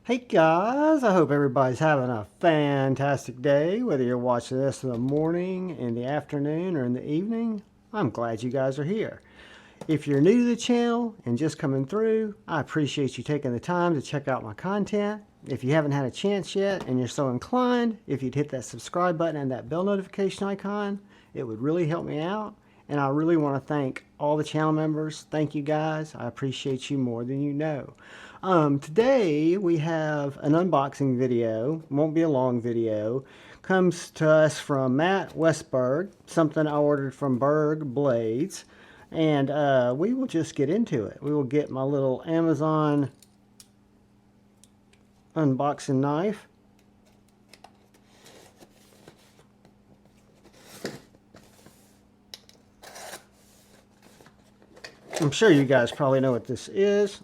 Hey guys, I hope everybody's having a fantastic day, whether you're watching this in the morning, in the afternoon, or in the evening. I'm glad you guys are here. If you're new to the channel and just coming through, I appreciate you taking the time to check out my content. If you haven't had a chance yet and you're so inclined, if you'd hit that subscribe button and that bell notification icon, it would really help me out. And I really want to thank all the channel members. Thank you guys. I appreciate you more than you know. Today we have an unboxing video. Won't be a long video. Comes to us from Matt Westberg. Something I ordered from Bergblades. And we will just get into it. We will get my little Amazon unboxing knife. I'm sure you guys probably know what this is.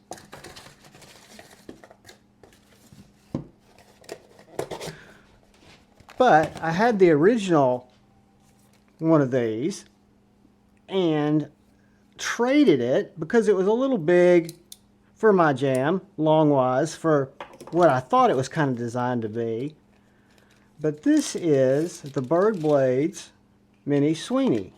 But I had the original one of these and traded it because it was a little big for my jam, long-wise, for what I thought it was kind of designed to be. But this is the Bergblades Mini Sweeney.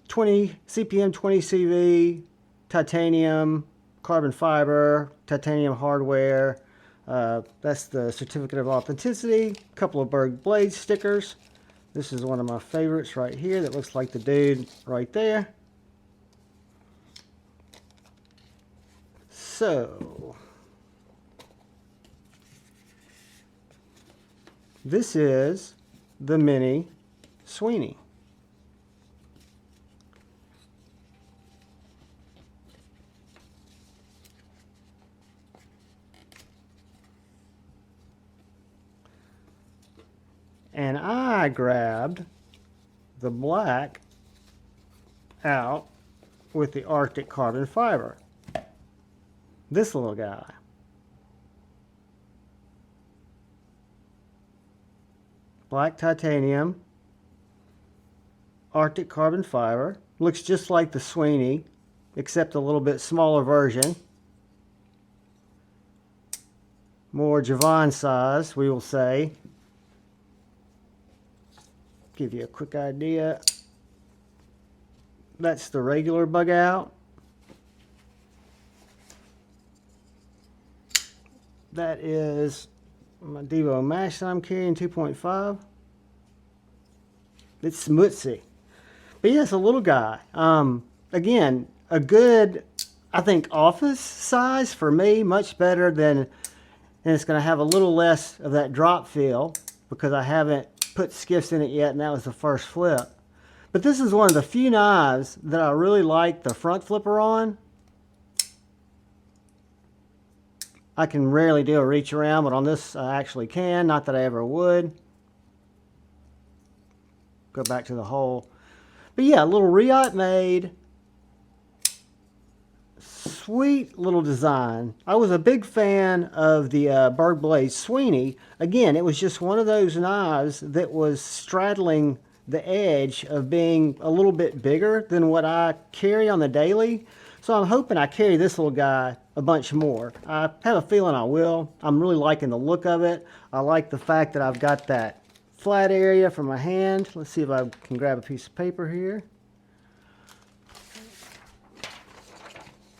20 CPM 20 CV, titanium, carbon fiber, titanium hardware. That's the certificate of authenticity. A couple of Bergblades stickers. This is one of my favorites right here that looks like the dude right there. So, this is the Mini Sweeney. And I grabbed the black out with the Arctic carbon fiber. This little guy. Black titanium, Arctic carbon fiber. Looks just like the Sweeney, except a little bit smaller version. More Javon size, we will say. Give you a quick idea. That's the regular bug out. That is my Devo Mash that I'm carrying, 2.5. It's smutsy. But yeah, it's a little guy. Again, a good, I think, office size for me, much better than, and it's going to have a little less of that drop feel because I haven't put skiffs in it yet, and that was the first flip. But this is one of the few knives that I really like the front flipper on. I can rarely do a reach around, but on this I actually can. Not that I ever would. Go back to the hole. But yeah, a little Riot made. Sweet little design. I was a big fan of the Bergblades Sweeney. Again, it was just one of those knives that was straddling the edge of being a little bit bigger than what I carry on the daily. So I'm hoping I carry this little guy a bunch more. I have a feeling I will. I'm really liking the look of it. I like the fact that I've got that flat area for my hand. Let's see if I can grab a piece of paper here.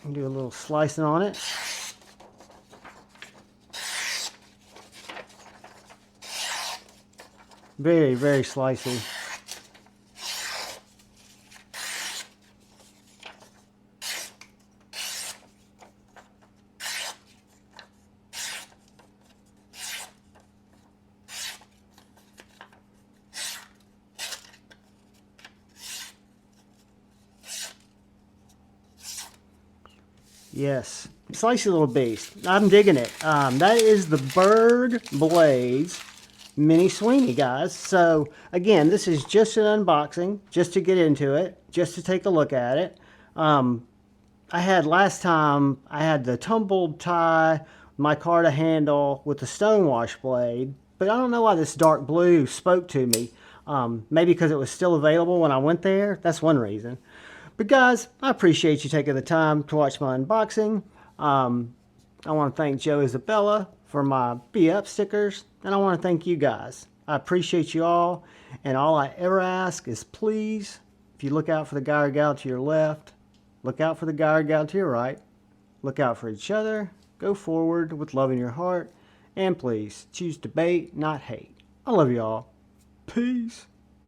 And do a little slicing on it. Very, very slicey. Yes, slicey little beast. I'm digging it. That is the Bergblades Mini Sweeney, guys. So again, this is just an unboxing, just to get into it, just to take a look at it. I had last time, I had the tumbled tie, micarta handle with the stonewash blade, but I don't know why this dark blue spoke to me. Maybe because it was still available when I went there. That's one reason. But guys, I appreciate you taking the time to watch my unboxing. I want to thank Joe Isabella for my Be Up stickers, and I want to thank you guys. I appreciate you all, and all I ever ask is please, if you look out for the guy or gal to your left, look out for the guy or gal to your right, look out for each other, go forward with love in your heart, and please choose debate, not hate. I love you all. Peace.